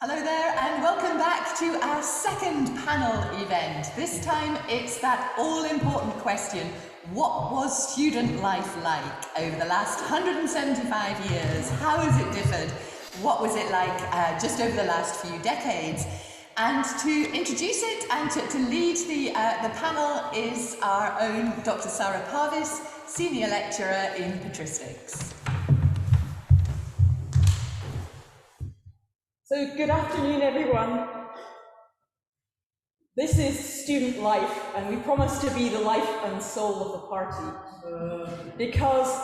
Hello there and welcome back to our second panel event. This time it's that all-important question, what was student life like over the last 175 years? How has it differed? What was it like just over the last few decades? And to introduce it and to lead the panel is our own Dr. Sara Parvis, Senior Lecturer in Patristics. So good afternoon, everyone. This is student life, and we promise to be the life and soul of the party, because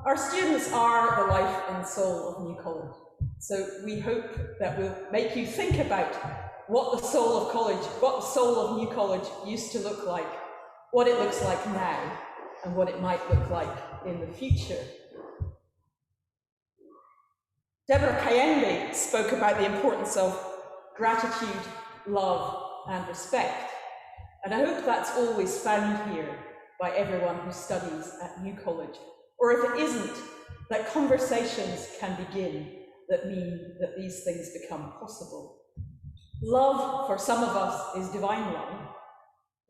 our students are the life and soul of New College. So we hope that we'll make you think about what the soul of college, what the soul of New College used to look like, what it looks like now, and what it might look like in the future. Deborah Kayembe spoke about the importance of gratitude, love, and respect. And I hope that's always found here by everyone who studies at New College. Or if it isn't, that conversations can begin that mean that these things become possible. Love for some of us is divine love.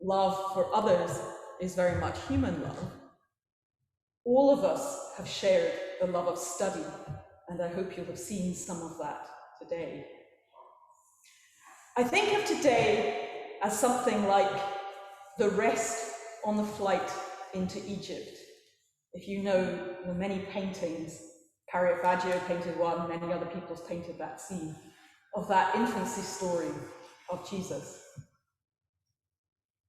Love for others is very much human love. All of us have shared the love of study, and I hope you'll have seen some of that today. I think of today as something like the rest on the flight into Egypt. If you know the many paintings, Caravaggio painted one, many other people painted that scene, of that infancy story of Jesus.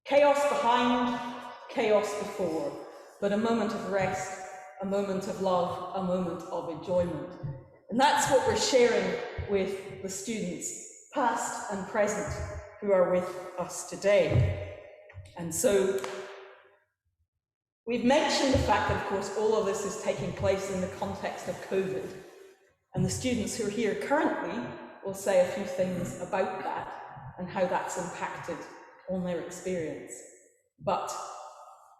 Chaos behind, chaos before, but a moment of rest, a moment of love, a moment of enjoyment. And that's what we're sharing with the students, past and present, who are with us today. And so we've mentioned the fact that, of course, all of this is taking place in the context of COVID. And the students who are here currently will say a few things about that and how that's impacted on their experience. But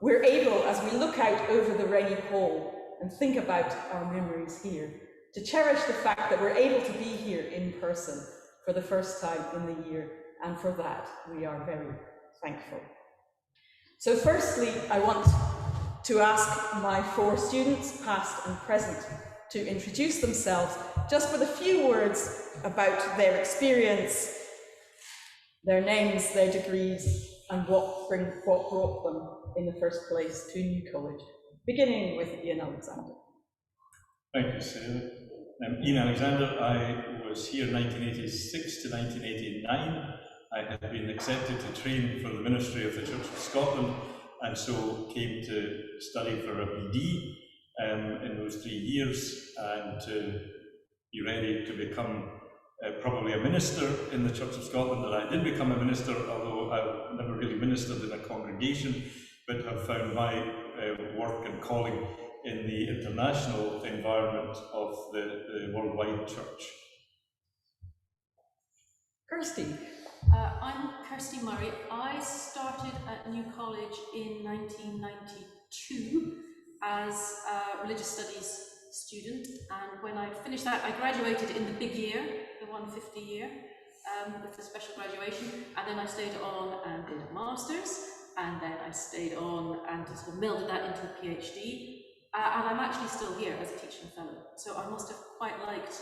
we're able, as we look out over the rainy hall and think about our memories here, to cherish the fact that we're able to be here in person for the first time in the year, and for that we are very thankful. So firstly, I want to ask my four students, past and present, to introduce themselves just with a few words about their experience, their names, their degrees, and what brought them in the first place to New College, beginning with Ian Alexander. Thank you, Sarah. I'm Ian Alexander. I was here 1986 to 1989. I had been accepted to train for the Ministry of the Church of Scotland, and so came to study for a BD in those 3 years, and to be ready to become probably a minister in the Church of Scotland. And I did become a minister, although I never really ministered in a congregation, but have found my work and calling in the international environment of the worldwide church. Kirsty. I'm Kirsty Murray. I started at New College in 1992 as a religious studies student, and when I finished that, I graduated in the big year, the 150 year, with the special graduation, and then I stayed on and did a master's, and then I stayed on and sort of melded that into a PhD. And I'm actually still here as a teaching fellow, so I must have quite liked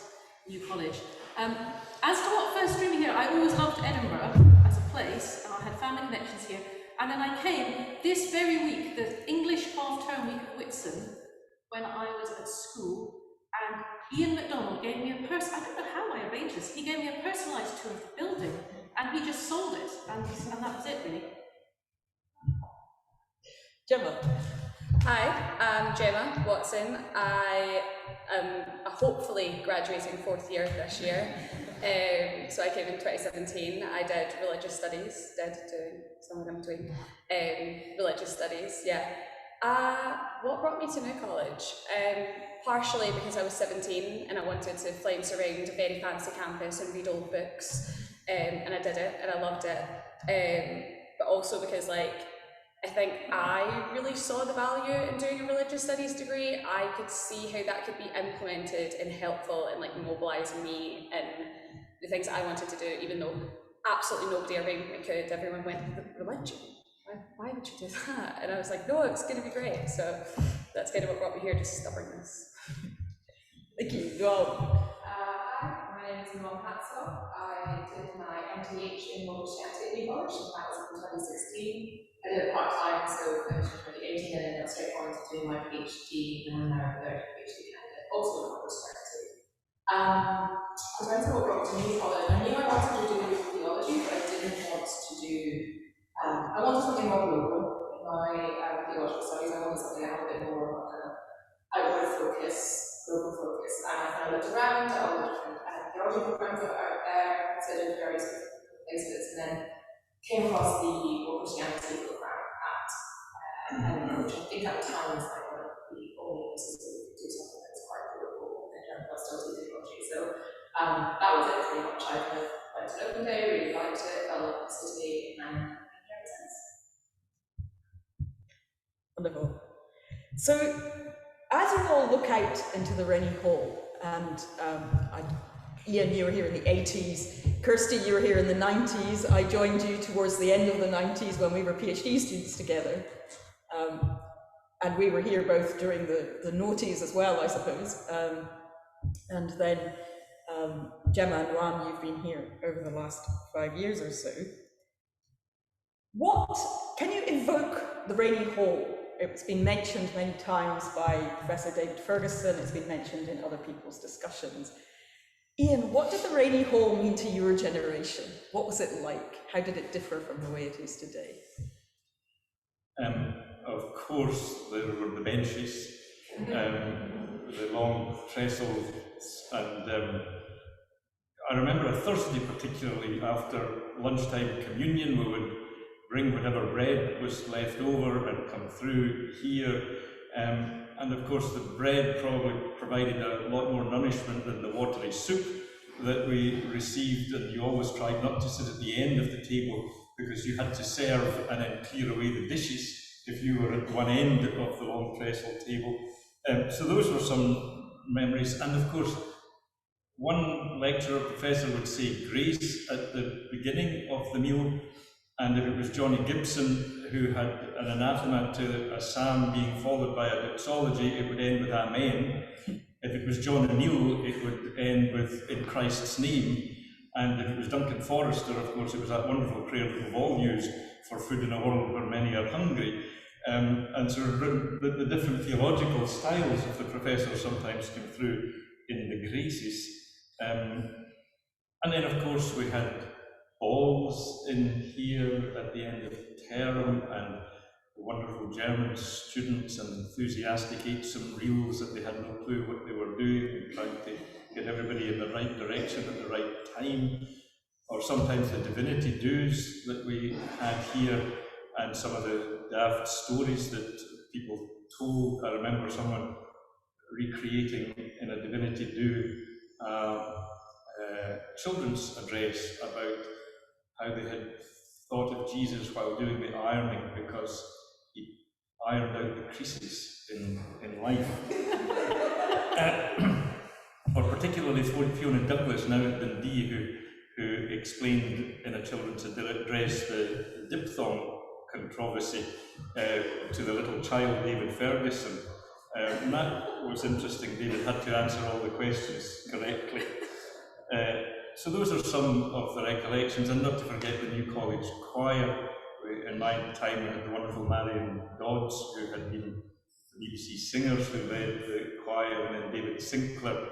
New College. As to what first drew me here, I always loved Edinburgh as a place, and I had family connections here. And then I came this very week, the English half-term week of Whitsun, when I was at school, and Ian MacDonald gave me a I don't know how I arranged this, he gave me a personalised tour of the building, and he just sold it, and that was it really. Gemma. Hi, I'm Gemma Watson. I am hopefully graduating 4th year this year. So I came in 2017. I did religious studies, doing somewhere in between. Religious studies, yeah. What brought me to New College? Partially because I was 17 and I wanted to flounce around a very fancy campus and read old books. And I did it and I loved it. But also because I think I really saw the value in doing a religious studies degree. I could see how that could be implemented and helpful in mobilising me in the things I wanted to do, even though absolutely nobody around me could. Everyone went, religion? Why would you do that? And I was like, no, it's going to be great. So that's kind of what brought me here, just stubbornness. Thank you. Nuam. Hi, my name is Nuam Hatzaw. I did my MTH in Christianity College, and that was in 2016. I did it part-time, so finished in 2018, and then went straight on to do my PhD, and I'm now a third PhD candidate, also in Christianity. I went to what brought to New College. I knew I wanted to do theology, but I didn't want to do, I wanted something more global in my theological studies. I wanted something a little bit more of an outward focus, global focus. And I kind of looked around at all the different theology programs that are out there, considered various places, and then came across the Christianity program at which I think at the time was like one of the only places that we could do something that was quite global in terms of hostility theology. So that was it pretty much. I kind of went to open day, really liked it, fell in love with the city, and ever since. Wonderful. So, as you all look out into the Rennie Hall, and Ian, you were here in the 80s, Kirsty, you were here in the 90s, I joined you towards the end of the 90s when we were PhD students together, and we were here both during the noughties as well, I suppose, and then Gemma and Nuam, you've been here over the last 5 years or so. What, can you evoke the Rennie Hall? It's been mentioned many times by Professor David Ferguson, it's been mentioned in other people's discussions. Ian, what did the Rennie Hall mean to your generation? What was it like? How did it differ from the way it is today? Of course, there were the benches, the long trestles, and I remember a Thursday particularly after lunchtime communion, we would bring whatever bread was left over and come through here. And of course the bread probably provided a lot more nourishment than the watery soup that we received, and you always tried not to sit at the end of the table because you had to serve and then clear away the dishes if you were at one end of the long trestle table. So those were some memories, and of course one lecturer, professor, would say grace at the beginning of the meal, and if it was Johnny Gibson who had an anathema to a psalm being followed by a doxology, it would end with Amen. If it was John O'Neill, it would end with In Christ's Name. And if it was Duncan Forrester, of course, it was that wonderful prayer that we've all used for food in a world where many are hungry. And so the different theological styles of the professor sometimes came through in the graces. And then, of course, we had balls in here at the end of term, and wonderful German students and enthusiastic ate some reels that they had no clue what they were doing, and trying to get everybody in the right direction at the right time. Or sometimes the divinity dues that we had here, and some of the daft stories that people told. I remember someone recreating in a divinity due children's address about how they had thought of Jesus while doing the ironing because he ironed out the creases in life. Or particularly Fiona Douglas, now at Dundee, who explained in a children's address the diphthong controversy to the little child David Ferguson. And that was interesting. David had to answer all the questions correctly. So those are some of the recollections, and not to forget the New College Choir. In my time we had the wonderful Marion Dodds, who had been BBC singers, who led the choir, and then David Sinclair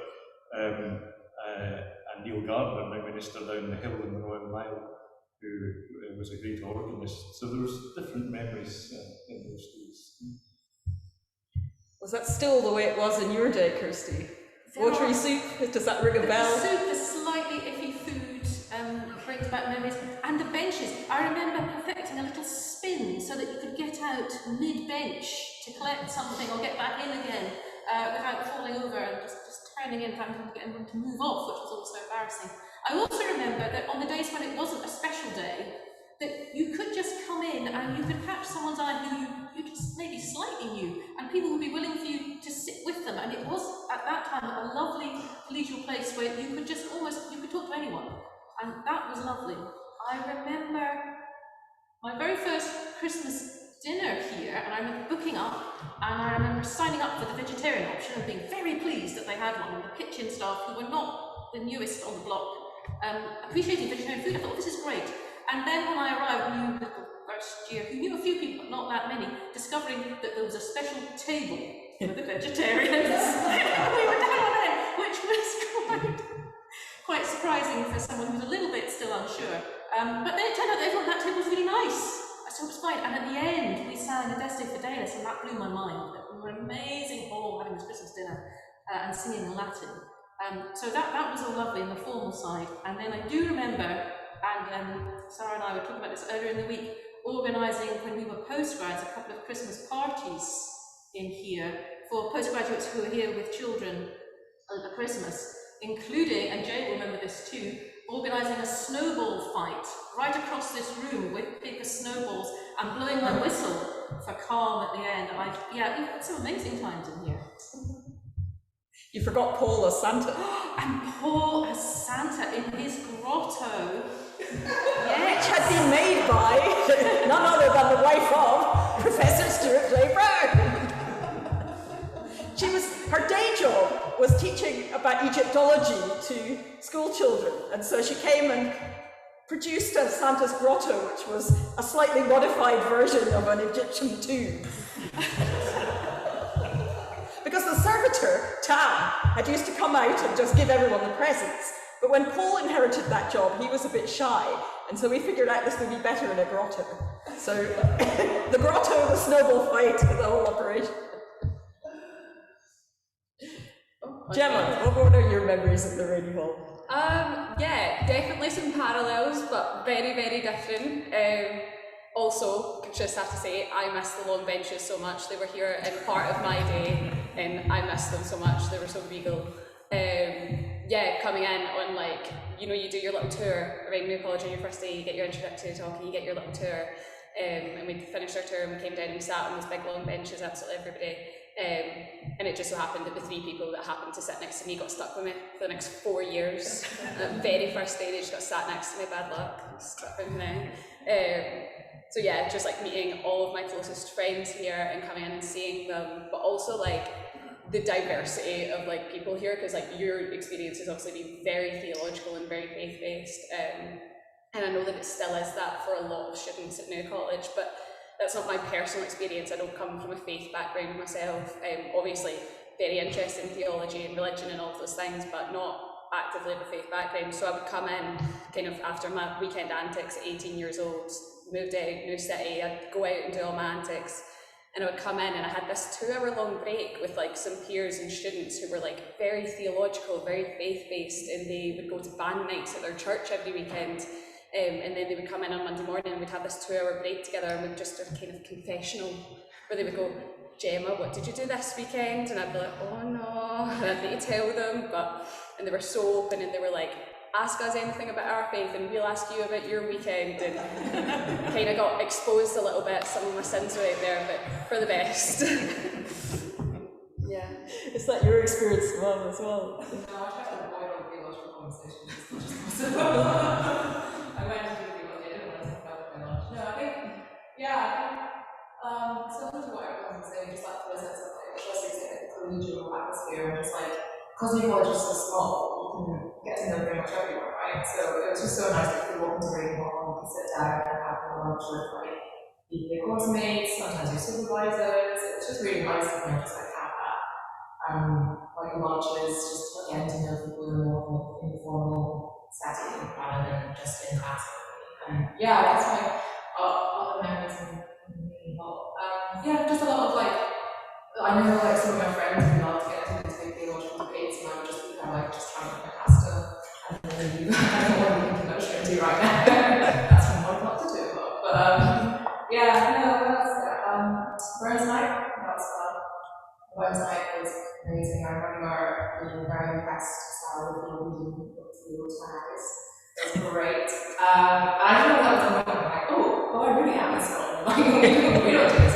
and Neil Gardner, now minister down the hill in the Royal Mile, who was a great organist. So there was different memories in those days. Was that still the way it was in your day, Kirsty? Watery soup, does that ring a bell? The soup, the slightly iffy food brings back memories. And the benches. I remember perfecting a little spin so that you could get out mid-bench to collect something or get back in again without falling over and just turning in, having to get everyone to move off, which was also embarrassing. I also remember that on the days when it wasn't a special day, that you could just come in and you could catch someone's eye who you just maybe slightly knew, and people would be willing for you to sit with them. And it was at that time a lovely collegial place where you could just you could talk to anyone. and that was lovely. I remember my very first Christmas dinner here, and I remember booking up, and I remember signing up for the vegetarian option and being very pleased that they had one. And the kitchen staff, who were not the newest on the block, appreciating vegetarian food. I thought, this is great. And then when I arrived, new little first year, who knew a few people, but not that many, discovering that there was a special table for the vegetarians. We were down on it, which was quite surprising for someone who's a little bit still unsure. But then it turned out that everyone at that table was really nice. So it was fine. And at the end, we sang Adeste Fidelis, and that blew my mind. That we were an amazing hall having this Christmas dinner and singing in Latin. So that was all lovely in the formal side. And then I do remember, and Sara and I were talking about this earlier in the week, organising, when we were postgrads, a couple of Christmas parties in here for postgraduates who are here with children over Christmas, including, and Jay will remember this too, organising a snowball fight right across this room with paper snowballs and blowing my whistle for calm at the end. We've had some amazing times in here. You forgot Paul as Santa. And Paul as Santa in his grotto. Yes. Which had been made by none other than the wife of Professor Stuart J. Brown. Her day job was teaching about Egyptology to school children, and so she came and produced a Santa's grotto, which was a slightly modified version of an Egyptian tomb. Because the servitor, Tam, had used to come out and just give everyone the presents. But when Paul inherited that job, he was a bit shy, and so we figured out this would be better in a grotto. So the grotto, the snowball fight, the whole operation. Gemma, what are your memories of the Rainy Hall? Yeah, definitely some parallels, but very, very different. Also, just have to say, I miss the long benches so much. They were here in part of my day, and I miss them so much. They were so regal. Coming in on, like, you know, you do your little tour around New College on your first day, you get your introductory talk, and you get your little tour. And we finished our tour and we came down and we sat on those big long benches, absolutely everybody. And it just so happened that the three people that happened to sit next to me got stuck with me for the next 4 years. Very first day they just got sat next to me, bad luck, stuck with me. So yeah, just like meeting all of my closest friends here and coming in and seeing them, but also like the diversity of like people here, because like your experience has obviously been very theological and very faith-based. And I know that it still is that for a lot of students at New College, but that's not my personal experience. I don't come from a faith background myself. Obviously, very interested in theology and religion and all of those things, but not actively with a faith background. So I would come in kind of after my weekend antics at 18 years old, moved out, new city, I'd go out and do all my antics, and I would come in and I had this 2-hour-long break with like some peers and students who were like very theological, very faith-based, and they would go to band nights at their church every weekend. And then they would come in on Monday morning and we'd have this 2-hour break together, and we'd just do a kind of confessional where they would go, Gemma, what did you do this weekend? And I'd be like, oh no, and I'd need to tell them, and they were so open, and they were like, ask us anything about our faith and we'll ask you about your weekend, and kind of got exposed a little bit. Some of my sins were out there, but for the best. Yeah. Is that your experience, Mum, as well? No, I tried to avoid all the theological conversations as much as possible. I went to do theology, I didn't want to talk about it very much. No, I think similar to what everyone was saying, just like the sense of like, especially like the collegial atmosphere, and just like, because New College is so small, you can get to know pretty much everyone, right? So it was just so nice that you walk into Rainy Hall and you can sit down and have lunch with like your course mates, sometimes your supervisors. It's just really nice to kind of just like have that like lunches, just getting to know people in a more informal setting rather than just in class. And yeah, I guess my other memories in Rainy Hall. Just a lot of like, I know like some of my friends who love to get into these big theological debates, and I would just be kind of like just trying to get my pasta and then leave. I don't want to be thinking about Trinity right now. That's not to do about. But Burns night, that was fun. Burns night was amazing. I remember being very impressed with the reading of the Old Testament. It was great. I don't know what was going on. I'm like, I really am in Scotland. Like, we don't do this.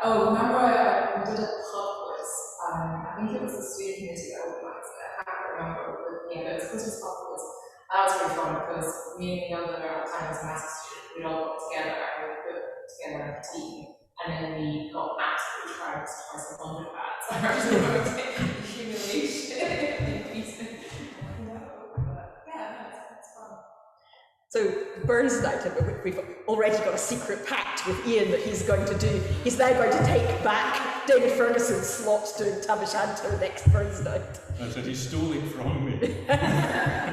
Remember we did a pub quiz. I think it was the student committee that organized it. I can't remember, but being as close as possible. That was really fun because me and the younger at the time as a maths student, we'd all got together and we put together a team, and then we got absolutely trounced by some undergrads. I remember humiliation. So Burns night, we've already got a secret pact with Ian that he's now going to take back David Ferguson's slot doing Tavish Anto next Burns night. I said he stole it from me.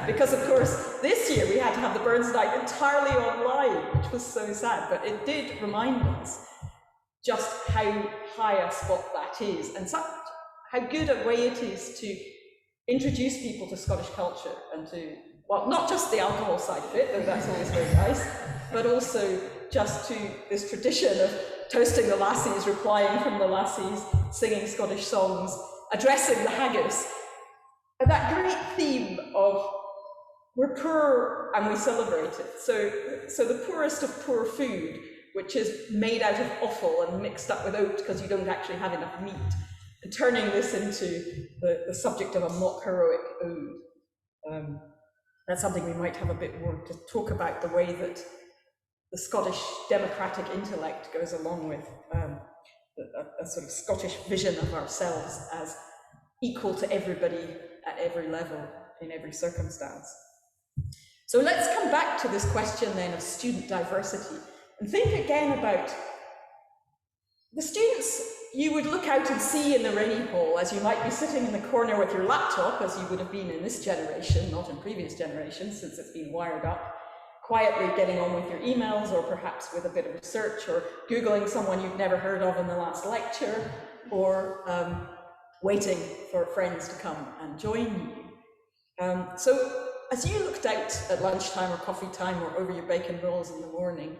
Because of course, this year we had to have the Burns night entirely online, which was so sad, but it did remind us just how high a spot that is, and how good a way it is to introduce people to Scottish culture and to, well, not just the alcohol side of it, though that's always very nice, but also just to this tradition of toasting the lassies, replying from the lassies, singing Scottish songs, addressing the haggis. And that great theme of we're poor and we celebrate it. So the poorest of poor food, which is made out of offal and mixed up with oat because you don't actually have enough meat, and turning this into the subject of a mock heroic ode. That's something we might have a bit more to talk about, the way that the Scottish democratic intellect goes along with a sort of Scottish vision of ourselves as equal to everybody at every level, in every circumstance. So let's come back to this question then of student diversity and think again about the students you would look out and see in the Rennie Hall, as you might be sitting in the corner with your laptop, as you would have been in this generation, not in previous generations, since it's been wired up, quietly getting on with your emails, or perhaps with a bit of research, or Googling someone you've never heard of in the last lecture, or waiting for friends to come and join you. So as you looked out at lunchtime or coffee time or over your bacon rolls in the morning,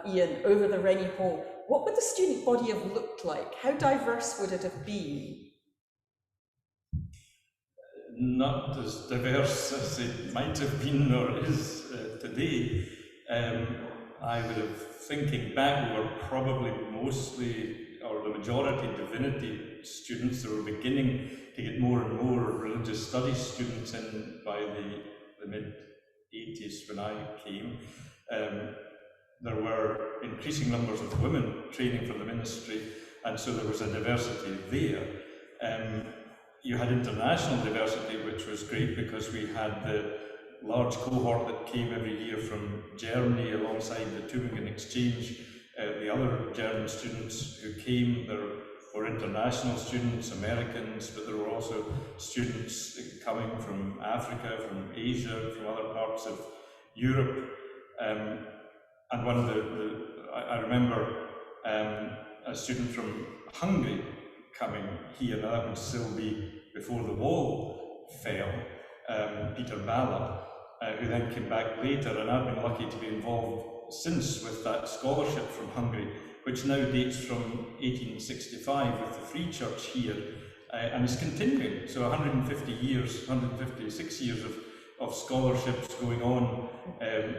Ian, over the Rennie Hall, what would the student body have looked like? How diverse would it have been? Not as diverse as it might have been or is today. I would have, thinking back, we were probably mostly, or the majority, divinity students. They were beginning to get more and more religious studies students in by the mid-80s when I came. There were increasing numbers of women training for the ministry, and so there was a diversity there. You had international diversity, which was great because we had the large cohort that came every year from Germany alongside the Tübingen Exchange. The other German students who came, there were international students, Americans, but there were also students coming from Africa, from Asia, from other parts of Europe. And one of I remember a student from Hungary coming here, now that would still be before the wall fell, Peter Bala, who then came back later, and I've been lucky to be involved since with that scholarship from Hungary, which now dates from 1865 with the Free Church here, and is continuing. So 156 years of scholarships going on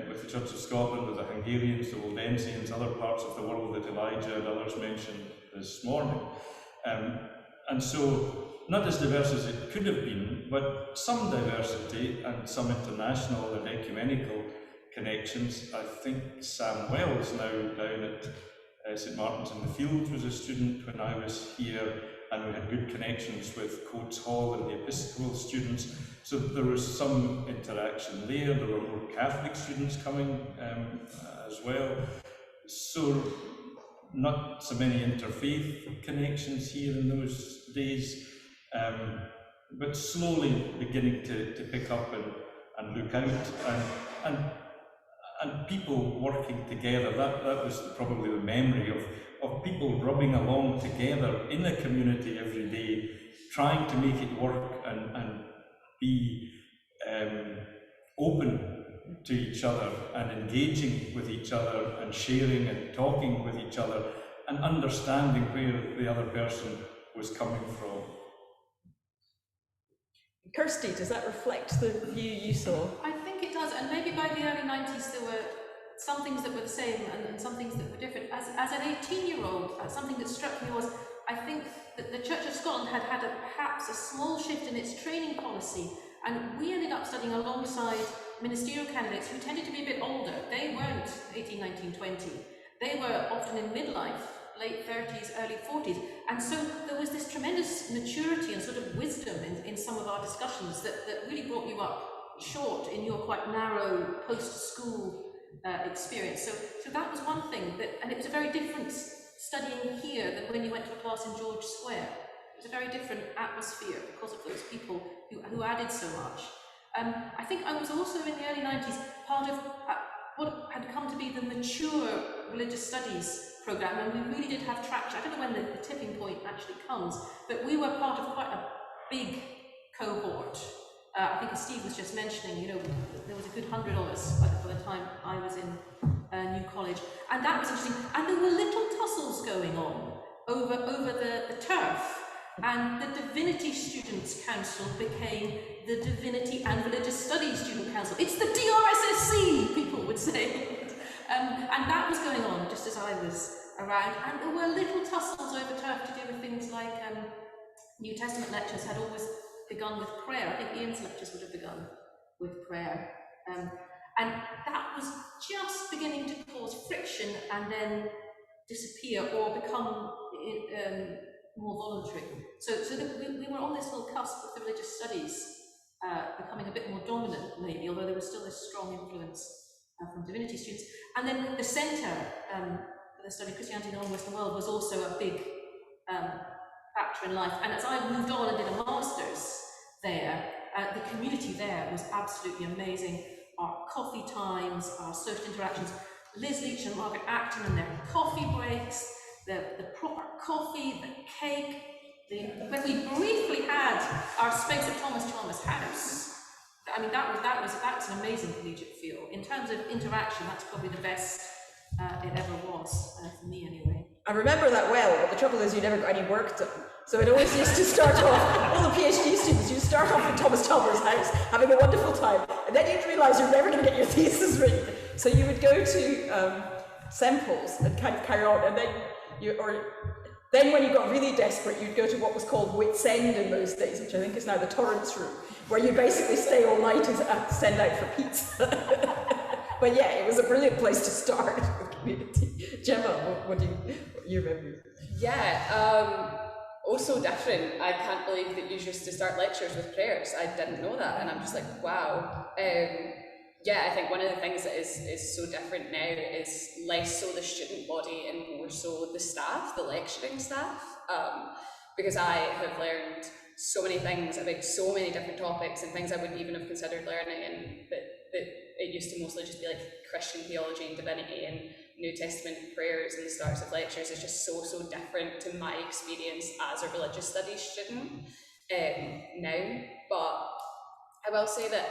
with the Church of Scotland, with the Hungarians, the Waldensians, other parts of the world that Elijah and others mentioned this morning. And so, not as diverse as it could have been, but some diversity and some international and ecumenical connections. I think Sam Wells, now down at St Martin's in the Fields, was a student when I was here, and we had good connections with Coates Hall and the Episcopal students. So there was some interaction there. There were more Catholic students coming as well. So not so many interfaith connections here in those days, but slowly beginning to pick up and look out, and people working together. That was probably the memory of people rubbing along together in a community every day, trying to make it work and be open to each other and engaging with each other and sharing and talking with each other and understanding where the other person was coming from. Kirsty, does that reflect the view you saw? I think it does, and maybe by the early 90s there were some things that were the same and some things that were different. As an 18-year-old, something that struck me was, I think that the Church of Scotland had perhaps a small shift in its training policy And we ended up studying alongside ministerial candidates who tended to be a bit older. They weren't 18, 19, 20. They were often in midlife, late 30s, early 40s. And so there was this tremendous maturity and sort of wisdom in some of our discussions that really brought you up short in your quite narrow post-school experience. So that was one thing, and it was a very different studying here than when you went to a class in George Square. It was a very different atmosphere because of those people who added so much. I think I was also in the early 90s part of what had come to be the mature religious studies programme, and we really did have traction. I don't know when the tipping point actually comes, but we were part of quite a big cohort. I think as Steve was just mentioning, there was a good 100 of us by the time I was in New College, and that was interesting. And there were little tussles going on over the turf, and the Divinity Students' Council became the Divinity and Religious Studies Student Council. It's the DRSSC, people would say. And that was going on just as I was around, and there were little tussles over turf to do with things like New Testament lectures had always begun with prayer. I think Ian's lectures would have begun with prayer. And that was just beginning to cause friction and then disappear or become more voluntary. So we were on this little cusp of the religious studies becoming a bit more dominant, maybe, although there was still this strong influence from divinity students. And then the centre for the study of Christianity in the Western world was also a big factor in life. And as I moved on and did a master's there, the community there was absolutely amazing. Our coffee times, our social interactions, Liz Leach and Margaret Acton and their coffee breaks, the proper coffee, the cake. When we briefly had our space at Thomas Chalmers House, I mean, that was an amazing collegiate feel. In terms of interaction, that's probably the best it ever was, for me anyway. I remember that well, but the trouble is you never got any work done. So it always used to start off, all the PhD students, you start off in Thomas Chalmers House, having a wonderful time, and then you'd realise you're never going to get your thesis written. So you would go to Semple's and kind of carry on, and then when you got really desperate, you'd go to what was called Wits End in those days, which I think is now the Torrance Room, where you basically stay all night and send out for pizza. But yeah, it was a brilliant place to start with community. Gemma, what do you remember? Yeah, also different. I can't believe that you used to start lectures with prayers. I didn't know that, and I'm just like, wow. Yeah, I think one of the things that is so different now is less so the student body and more so the staff, the lecturing staff, because I have learned so many things about so many different topics and things I wouldn't even have considered learning, and that it used to mostly just be like Christian theology and divinity and New Testament prayers and the starts of lectures is just so different to my experience as a religious studies student now. But I will say that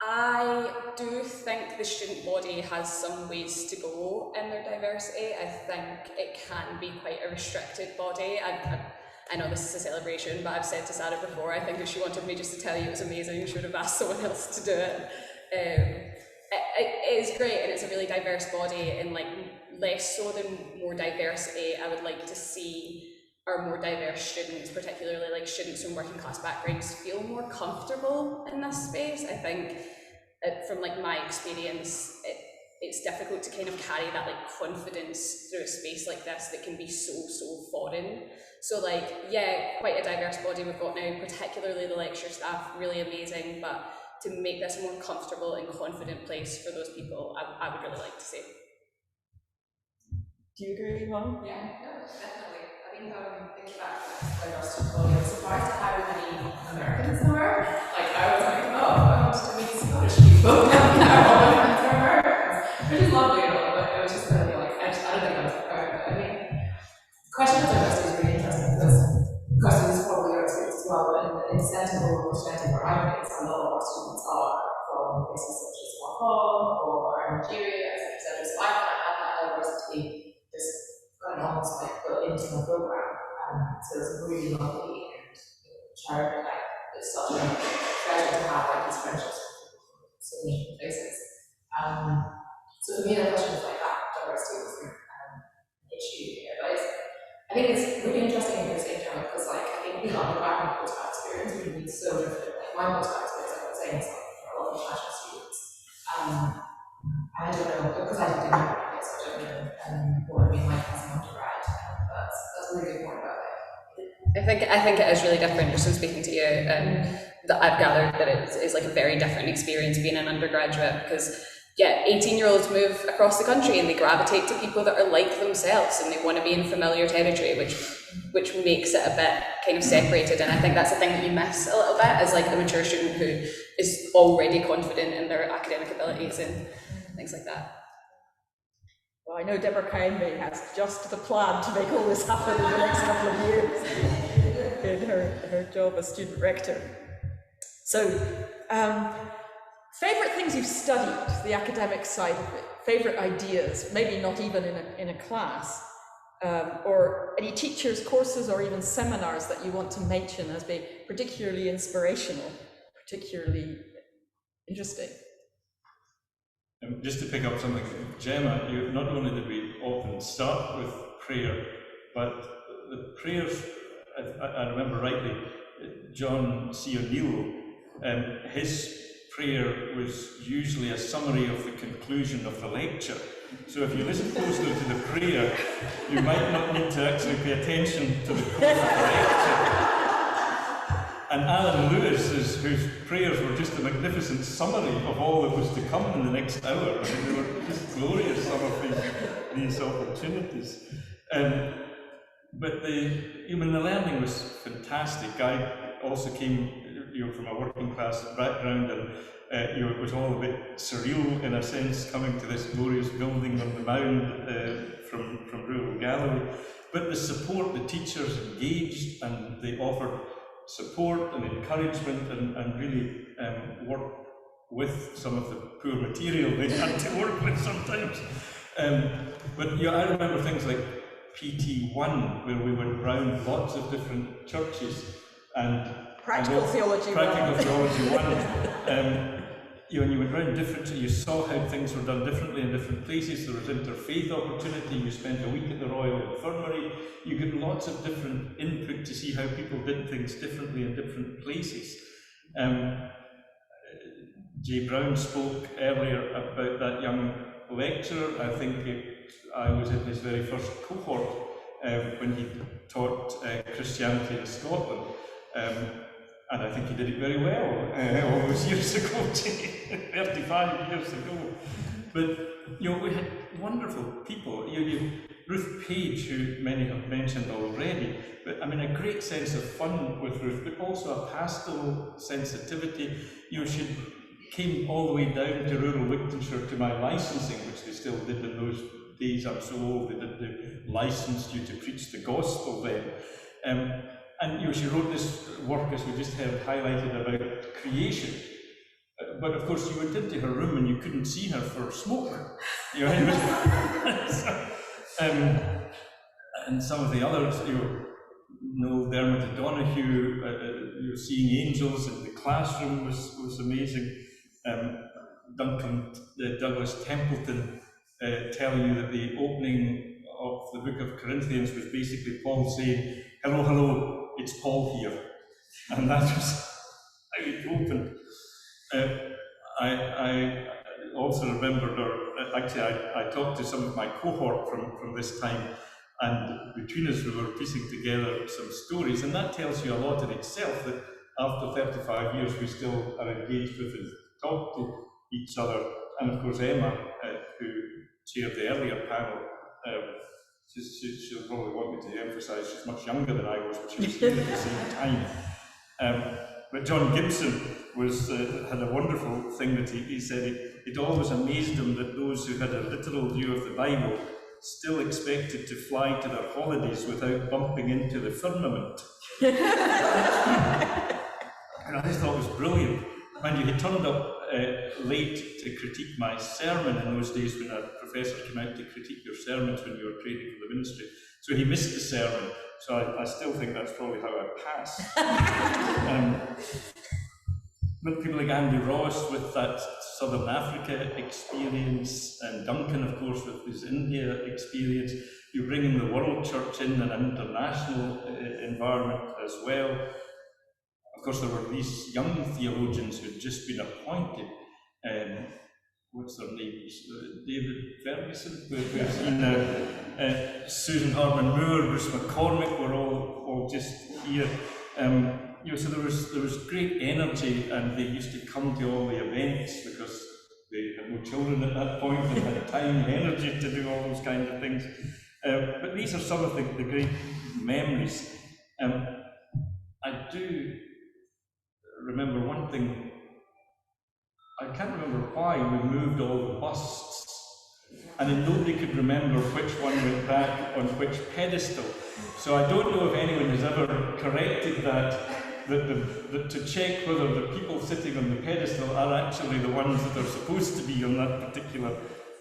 I do think the student body has some ways to go in their diversity. I think it can be quite a restricted body. I know this is a celebration, but I've said to Sara before, I think if she wanted me just to tell you it was amazing, she would have asked someone else to do it. It is great, and it's a really diverse body, and like less so than more diversity, I would like to see our more diverse students, particularly like students from working class backgrounds, feel more comfortable in this space. I think from like my experience, it's difficult to kind of carry that like confidence through a space like this that can be so foreign. So like, yeah, quite a diverse body we've got now, particularly the lecture staff, really amazing, but to make this a more comfortable and confident place for those people, I would really like to see. Do you agree, Mom? Yeah, no, definitely. I think thinking back to that diversity body, I was surprised at how many Americans there were. Like, I was like, oh, I want to meet Scottish people. Now all my friends are Americans, which is lovely and all, but it was just really like, I don't think I was prepared. But I mean, the question of diversity is really interesting because Kirsty is probably your experience as well, but in Sentinel or Christianity, where I'm based, a lot of our students are from places such as Hong Kong or Nigeria, etc. So I kind of had that diversity just kind of almost like built into my program. So it's really lovely and charity, like it's such a treasure to have like these friendships from so many different places. So for me, the question is like that diversity was an issue here, but I think it's really interesting in the same time because like I think the undergraduate post-grad experience would be so different things for a lot of international students. I don't know, because I didn't know about it, so I don't know what it would be like as an undergrad, but that's a really good point about it. I think it is really different, just in speaking to you, that I've gathered that it is like a very different experience being an undergraduate, because 18-year-olds move across the country and they gravitate to people that are like themselves and they want to be in familiar territory, which makes it a bit kind of separated. And I think that's the thing that you miss a little bit as like a mature student who is already confident in their academic abilities and things like that. Well, I know Deborah Kaimbe has just the plan to make all this happen in the next couple of years in her job as student rector. So, favourite things you've studied, the academic side of it, favourite ideas, maybe not even in a class, or any teachers' courses or even seminars that you want to mention as being particularly inspirational, particularly interesting. Just to pick up something, Gemma, not only did we often start with prayer, but the prayers, I remember rightly, John C. O'Neill, his prayer was usually a summary of the conclusion of the lecture. So if you listen closely to the prayer, you might not need to actually pay attention to the course of the lecture. And Alan Lewis, whose prayers were just a magnificent summary of all that was to come in the next hour. I mean, they were just glorious, some of these opportunities. But the learning was fantastic. I also came from a working class background, and it was all a bit surreal in a sense, coming to this glorious building on the mound from rural Galloway. But the support, the teachers engaged, and they offered support and encouragement, and really worked with some of the poor material they had to work with sometimes. But I remember things like PT1, where we went round lots of different churches and Practical Theology 1. And you went round different, you saw how things were done differently in different places. There was interfaith opportunity. You spent a week at the Royal Infirmary. You get lots of different input to see how people did things differently in different places. Jay Brown spoke earlier about that young lecturer. I think I was in his very first cohort when he taught Christianity in Scotland. And I think he did it very well all those years ago, 35 years ago. But we had wonderful people. Ruth Page, who many have mentioned already, but I mean a great sense of fun with Ruth, but also a pastoral sensitivity. She came all the way down to rural Wigtonshire to my licensing, which they still did in those days. I'm so old, they did the license you to preach the gospel then. And she wrote this work, as we just heard, highlighted about creation. But of course, you went into her room and you couldn't see her for smoke. And some of the others, Dermot O'Donoghue, seeing angels in the classroom was amazing. Duncan Douglas Templeton telling you that the opening of the book of Corinthians was basically Paul saying, "Hello, hello, it's Paul here," and that was how it opened. I also remembered, or actually I talked to some of my cohort from this time, and between us we were piecing together some stories, and that tells you a lot in itself, that after 35 years we still are engaged with and talk to each other. And of course Emma, who chaired the earlier panel, she'll probably want me to emphasise she's much younger than I was, but she was here at the same time. But John Gibson had a wonderful thing that he said. It always amazed him that those who had a literal view of the Bible still expected to fly to their holidays without bumping into the firmament. And I just thought it was brilliant. Mind you, he turned up late to critique my sermon in those days when a professor came out to critique your sermons when you were training for the ministry. So he missed the sermon. So I still think that's probably how I passed. But people like Andy Ross with that Southern Africa experience, and Duncan, of course, with his India experience. You're bringing the World Church in an international environment as well. of course, there were these young theologians who had just been appointed. What's their names? David Ferguson, Susan Harman-Moore, Bruce McCormick were all just here. So there was great energy, and they used to come to all the events because they had no children at that point and had time and energy to do all those kinds of things. But these are some of the great memories. I do remember one thing. I can't remember why we moved all the busts, and then nobody could remember which one went back on which pedestal. So I don't know if anyone has ever corrected that to check whether the people sitting on the pedestal are actually the ones that are supposed to be on that particular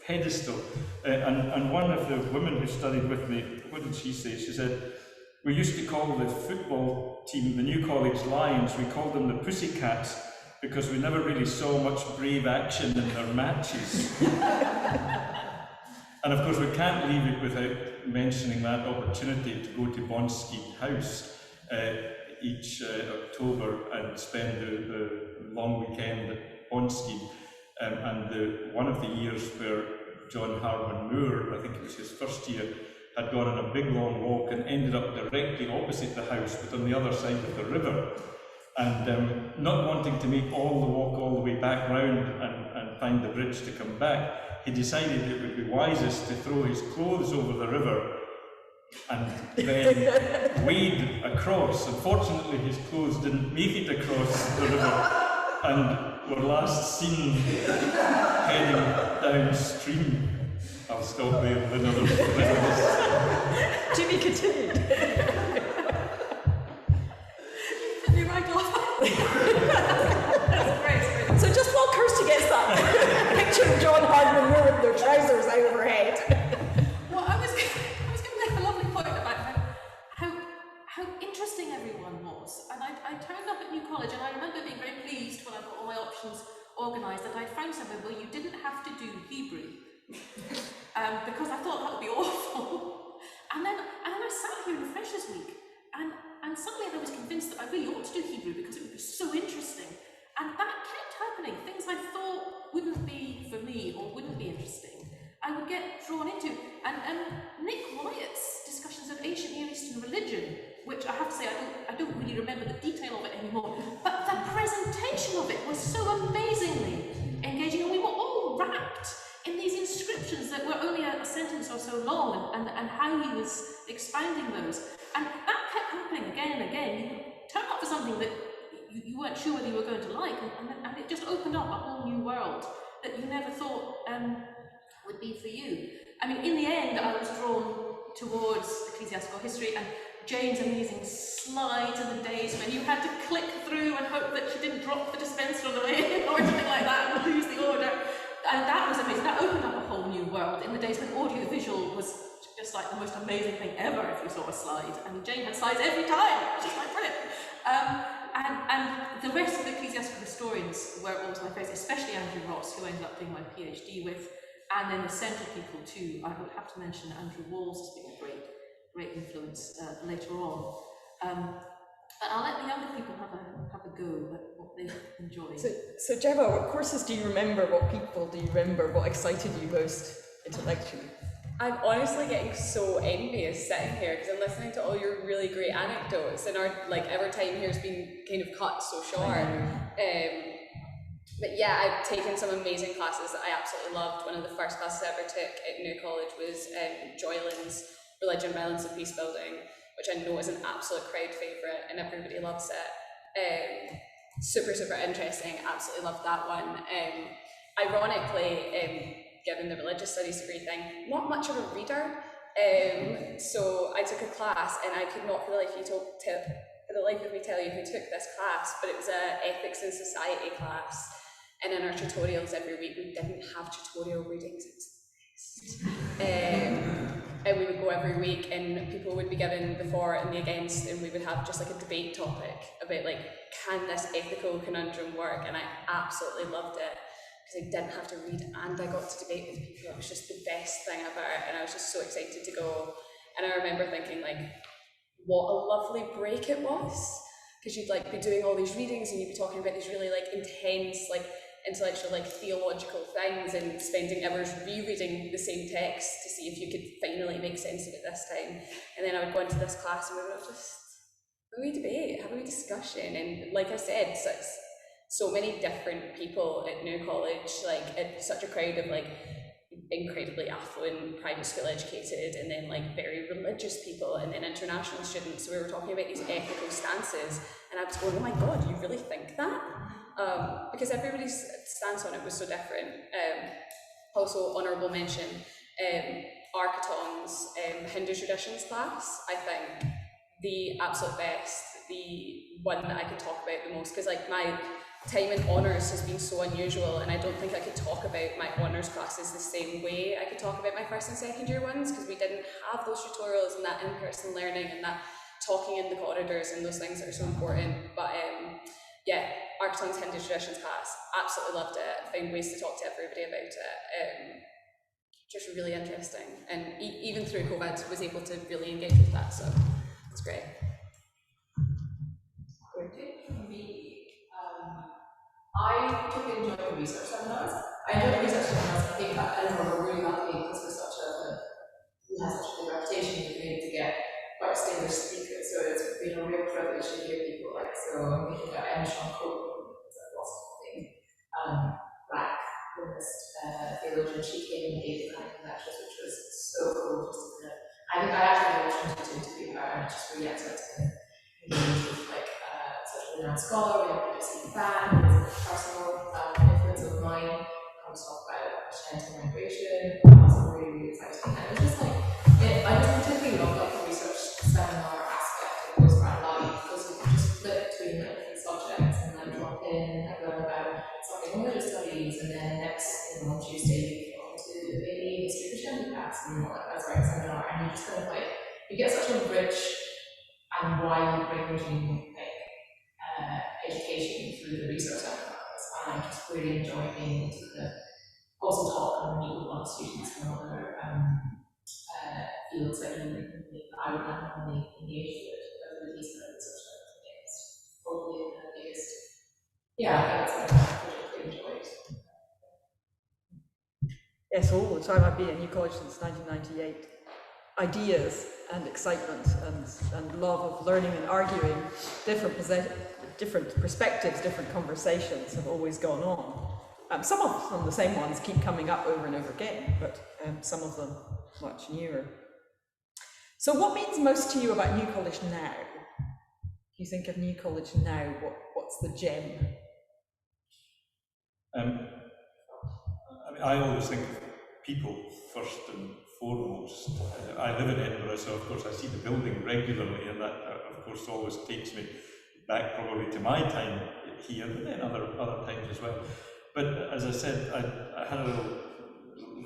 pedestal. And one of the women who studied with me, what did she say? She said, we used to call the football team, the New College Lions, we called them the Pussycats, because we never really saw much brave action in their matches. And of course we can't leave it without mentioning that opportunity to go to Bonskeen House each October and spend the long weekend at Bonskeen. And one of the years where John Harman-Moore, I think it was his first year, had gone on a big long walk and ended up directly opposite the house, but on the other side of the river. And not wanting to make all the walk all the way back round and find the bridge to come back, he decided it would be wisest to throw his clothes over the river and then wade across. Unfortunately, his clothes didn't make it across the river and were last seen heading downstream. I'll stop there with another panelist. To be continued. So just while Kirsty gets that picture of John Harman-Moore with their trousers over her head. Well, I was going to make a lovely point about how interesting everyone was. And I turned up at New College, and I remember being very pleased when I got all my options organised that I found somewhere where you didn't have to do Hebrew. Because I thought that would be awful. And then I sat here in the Freshers' Week, and suddenly I was convinced that I really ought to do Hebrew because it would be so interesting. And that kept happening. Things I thought wouldn't be for me or wouldn't be interesting, I would get drawn into. And Nick Wyatt's discussions of ancient Near Eastern religion, which I have to say I don't really remember the detail of it anymore, but the presentation of it was so amazingly engaging, and we were all wrapped in these inscriptions that were only a sentence or so long, and how he was expounding those. And that kept happening again and again. You would turn up for something that you weren't sure whether you were going to like, and it just opened up a whole new world that you never thought would be for you. I mean, in the end, I was drawn towards ecclesiastical history, and Jane's amazing slides in the days when you had to click through and hope that she didn't drop the dispenser on the way in or something like that and lose the order. And that was amazing. That opened up a whole new world in the days when audiovisual was just like the most amazing thing ever if you saw a slide. And Jane had slides every time, which is like brilliant. And the rest of the ecclesiastical historians were always my favourites, especially Andrew Ross, who I ended up doing my PhD with, and then the central people too. I would have to mention Andrew Walls as being a great influence later on. But I'll let the younger people have a go at what they enjoy. So Gemma, what courses do you remember? What people do you remember? What excited you most intellectually? I'm honestly getting so envious sitting here because I'm listening to all your really great anecdotes, and our our time here has been kind of cut so short. But yeah, I've taken some amazing classes that I absolutely loved. One of the first classes I ever took at New College was Joyland's Religion, Violence and Peace Building, which I know is an absolute crowd favourite and everybody loves it. Super interesting, absolutely loved that one. Ironically, given the religious studies degree thing, not much of a reader. So I took a class, and I could not for the life of me tell you who took this class, but it was a ethics and society class. And in our tutorials every week, we didn't have tutorial readings. And we would go every week, and people would be given the for and the against, and we would have just like a debate topic about can this ethical conundrum work? And I absolutely loved it because I didn't have to read and I got to debate with people. It was just the best thing ever, and I was just so excited to go. And I remember thinking what a lovely break it was. because you'd like be doing all these readings and you'd be talking about these really like intense, like intellectual, like theological things, and spending hours rereading the same text to see if you could finally make sense of it this time. And then I would go into this class and we would just have a wee debate, have a wee discussion. And like I said, so many different people at New College, like it's such a crowd of like incredibly affluent, private school educated, and then like very religious people, and then international students. So we were talking about these ethical stances, and I was going, oh my God, you really think that? Because everybody's stance on it was so different. Also, honourable mention, Arkaton's Hindu traditions class, I think the absolute best, the one that I could talk about the most, because like my time in honours has been so unusual, and I don't think I could talk about my honours classes the same way I could talk about my first and second year ones, because we didn't have those tutorials and that in-person learning and that talking in the corridors and those things that are so important. But yeah, Arkaton's Hindu traditions class, absolutely loved it, found ways to talk to everybody about it. Just really interesting, and even through COVID was able to really engage with that, so it's great. I took enjoyed the research seminars. I enjoyed the research seminars. I think at Edinburgh we're really lucky because we're such we have such a good reputation. We've been able to get quite distinguished speakers, so it's been a real privilege to hear people like. So I'm thinking about Emma Sean Cope, who's a philosophy thing, black feminist theologian. She came and gave the kind of lectures, which was so cool. Just to I think I actually had the opportunity to be her, and it's just really exciting to engage with like such a renowned scholar. We have Kirsty Murray, personal influence of mine. I was talking about Christianity and migration. That was really, really exciting. And it was just like, I just particularly love like the research seminar aspect of postgrad life, because you can just flip between like different subjects and then drop in and like learn about something on religious studies, and then next, on Tuesday, you go into maybe history of Christianity class and that's right seminar, and you just kind of like, you get such a rich and wide ranging education through the research seminars, and I just really enjoy being able to kind of also talk and meet with a lot of students from other fields that I would not normally engage with these kind of research things. Probably the biggest, that's what I particularly enjoyed. Yes, all the time I've been at New College since 1998. Ideas and excitement and love of learning and arguing, different perspectives, different conversations have always gone on. Some of them, the same ones, keep coming up over and over again, but some of them much newer. So what means most to you about New College now? If you think of New College now, what's the gem? I always think of people first and foremost. I live in Edinburgh, so of course I see the building regularly, and that of course always takes me back probably to my time here, but then other times as well. But as I said, I had a little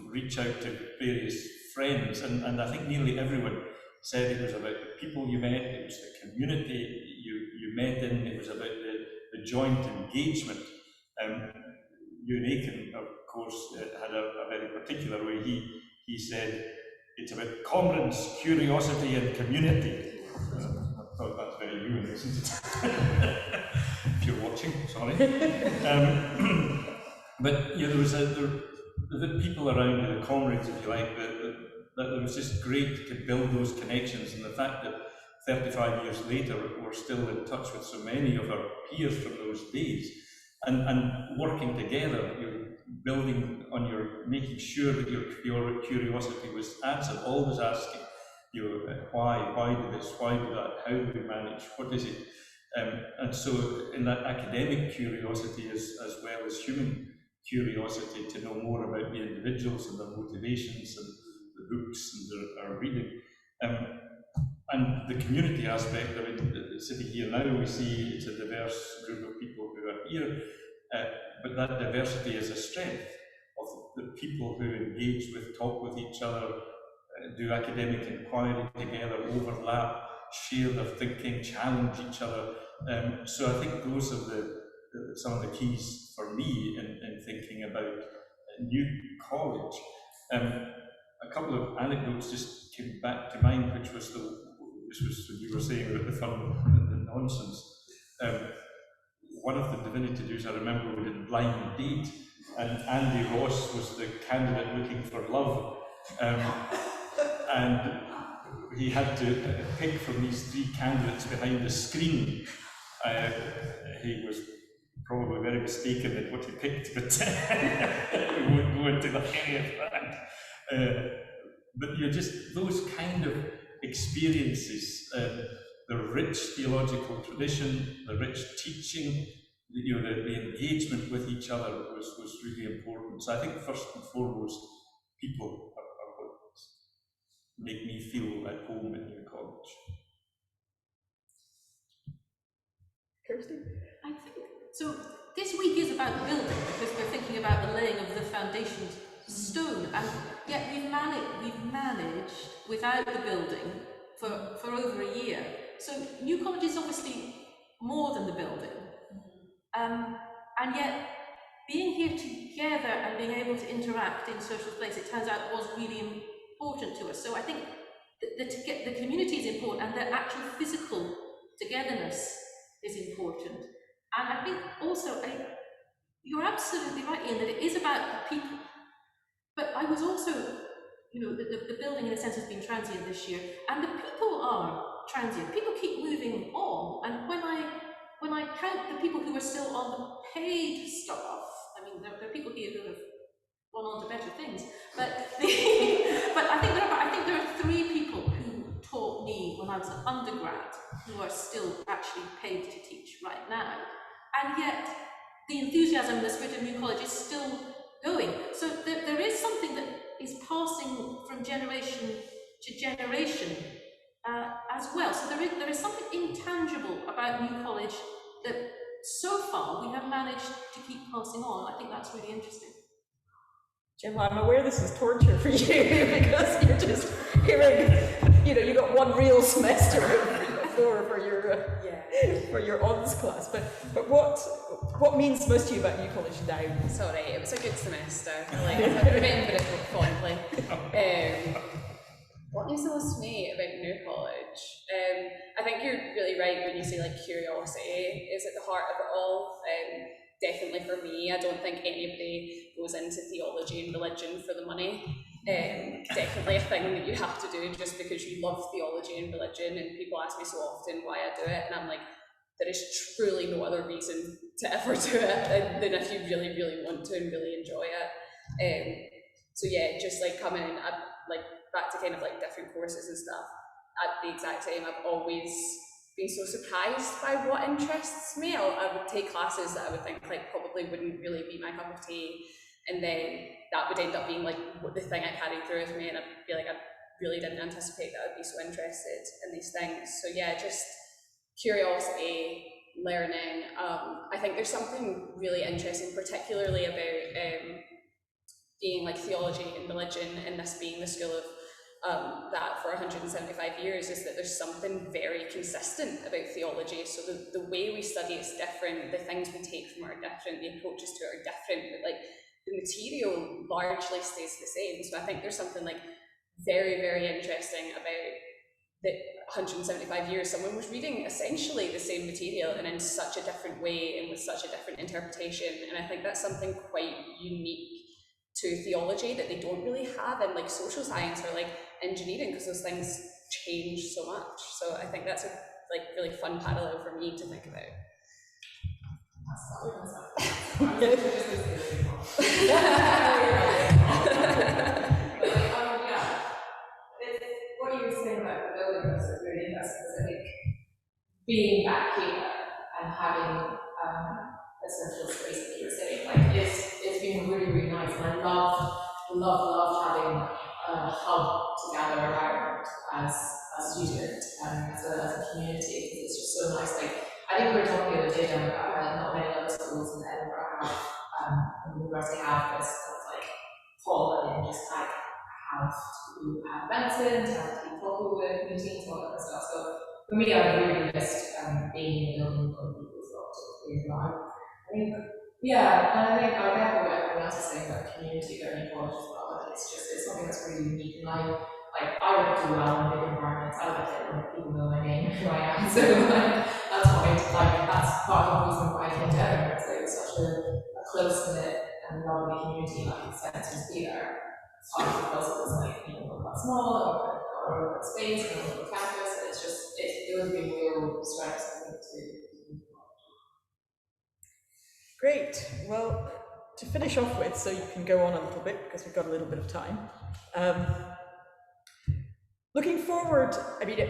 reach out to various friends, and I think nearly everyone said it was about the people you met, it was the community you met in, it was about the joint engagement. Ewan Aiken, of course, had a very particular way. He said, it's about comrades, curiosity and community. I thought that's very Ewan, isn't it? If you're watching, sorry. But there was the people around you, the comrades, if you like, that it was just great to build those connections, and the fact that 35 years later we're still in touch with so many of our peers from those days, and working together, you're building on making sure that your curiosity was answered, always asking, why do this, why do that, how do we manage, what is it? And so in that academic curiosity as well as human curiosity to know more about the individuals and their motivations and the books and their reading. And the community aspect, I mean, sitting here now, we see it's a diverse group of people who are here, but that diversity is a strength of the people who engage with, talk with each other, do academic inquiry together, overlap, share their thinking, challenge each other. So I think those are some of the keys for me in thinking about New College. A couple of anecdotes just came back to mind, which was when you were saying about the fun and the nonsense. One of the divinity dues I remember we did blind date, and Andy Ross was the candidate looking for love, and he had to pick from these three candidates behind the screen. He was probably very mistaken in what he picked, but we won't go into any of that. But just those kind of experiences, the rich theological tradition, the rich teaching, the engagement with each other was really important. So I think first and foremost, people are what make me feel at home in your college. Kirsty? I think so. This week is about the building because we're thinking about the laying of the foundation stone, and yet we've managed without the building for over a year. So New College is obviously more than the building, and yet being here together and being able to interact in social space, it turns out, was really important to us. So I think the community is important, and the actual physical togetherness is important. And I think also, you're absolutely right, Ian, that it is about the people. But I was also, the building in a sense has been transient this year, and the people are transient. People keep moving on, and when I count the people who are still on the paid staff, I mean, there are people here who have gone on to better things, but I think there are 3 people who taught me when I was an undergrad who are still actually paid to teach right now, and yet the enthusiasm and the spirit of New College is still going. So there is something that is passing from generation to generation as well. So there is something intangible about New College that so far we have managed to keep passing on. I think that's really interesting. Gemma, I'm aware this is torture for you because you're just hearing, you got one real semester for your ONS class. But what means most to you about New College now? Sorry, it was a good semester. I remember it fondly. What means the most to me about New College? I think you're really right when you say curiosity is at the heart of it all. Definitely for me, I don't think anybody goes into theology and religion for the money. Definitely a thing that you have to do just because you love theology and religion, and people ask me so often why I do it, and I'm like, there is truly no other reason to ever do it than if you really, really want to and really enjoy it. So yeah, just coming in, back to different courses and stuff, at the exact same, I've always been so surprised by what interests me. I would take classes that I would think probably wouldn't really be my cup of tea, and then that would end up being the thing I carried through with me, and I'd be I really didn't anticipate that I'd be so interested in these things. So yeah, just curiosity, learning. I think there's something really interesting, particularly about being theology and religion, and this being the school of that for 175 years, is that there's something very consistent about theology. So the way we study is different, the things we take from it are different, the approaches to it are different, but the material largely stays the same. So I think there's something very, very interesting about that 175 years, someone was reading essentially the same material and in such a different way and with such a different interpretation. And I think that's something quite unique to theology that they don't really have in social science or engineering, because those things change so much. So I think that's a really fun parallel for me to think about. What you were saying about the building was really interesting, because I think being back here and having a central space, that you were saying, it's been really, really nice, and I love having a hub to gather around as a student and as a community. It's just so nice. I think we were talking the other day about how not many other schools in Edinburgh have, university have this hall that you just have to have events in, to have people with meetings, all that kind of stuff. So for me, I really missed being in the building where people got to be around. I think, yeah, and I think I get what everyone else is saying about community at New College as well. It's something that's really unique, and like, I wouldn't do well in big environments. I like it when people know my name, who I am. So like, that's why, like, that's part of the reason why I came to Edinburgh. So it's such a close-knit and lovely community, like it's meant to be there. It's hard because it was like, you know, quite small, or open space, and a little campus. It's just, it would be real strength, I think, to. Great. Well, to finish off with, so you can go on a little bit because we've got a little bit of time. Looking forward, I mean,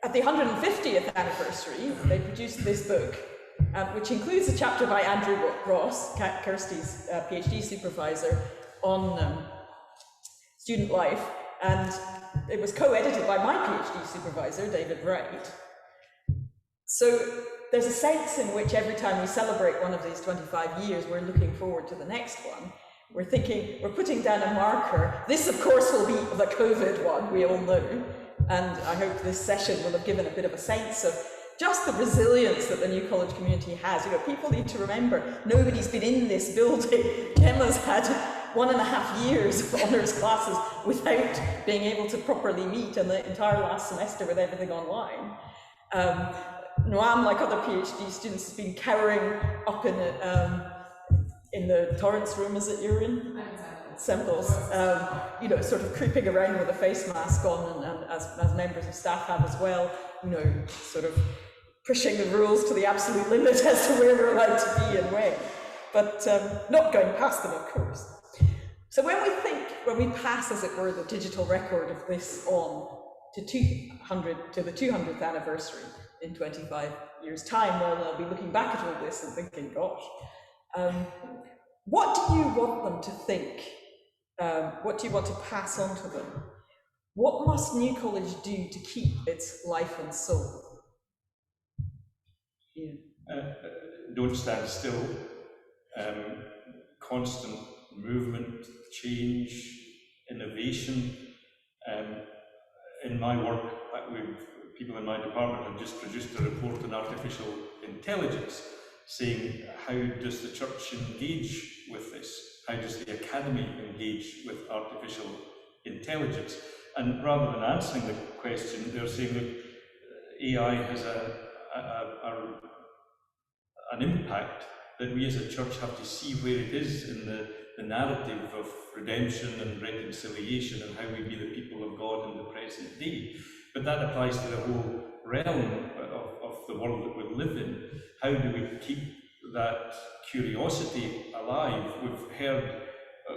at the 150th anniversary, they produced this book, which includes a chapter by Andrew Ross, Kirsty's PhD supervisor, on student life, and it was co-edited by my PhD supervisor, David Wright. So there's a sense in which every time we celebrate one of these 25 years, we're looking forward to the next one. We're thinking, we're putting down a marker. This, of course, will be the COVID one, we all know. And I hope this session will have given a bit of a sense of just the resilience that the New College community has. You know, people need to remember, nobody's been in this building. Gemma's had 1.5 years of honours classes without being able to properly meet, and the entire last semester with everything online. Nuam, like other PhD students, has been cowering up in the Torrance room, is it you're in? Samples, you know, sort of creeping around with a face mask on, and as members of staff have as well, you know, sort of pushing the rules to the absolute limit as to where we're allowed to be and when, but not going past them, of course. So when we pass, as it were, the digital record of this on to the 200th anniversary in 25 years' time, well, they'll be looking back at all this and thinking, gosh, what do you want them to think? What do you want to pass on to them? What must New College do to keep its life and soul? Yeah. Don't stand still. Constant movement, change, innovation. In my work, people in my department have just produced a report on artificial intelligence, saying how does the church engage with this? How does the academy engage with artificial intelligence? And rather than answering the question, they're saying that AI has an impact that we as a church have to see where it is in the narrative of redemption and reconciliation and how we be the people of God in the present day. But that applies to the whole realm of the world that we live in. How do we keep that curiosity alive? We've heard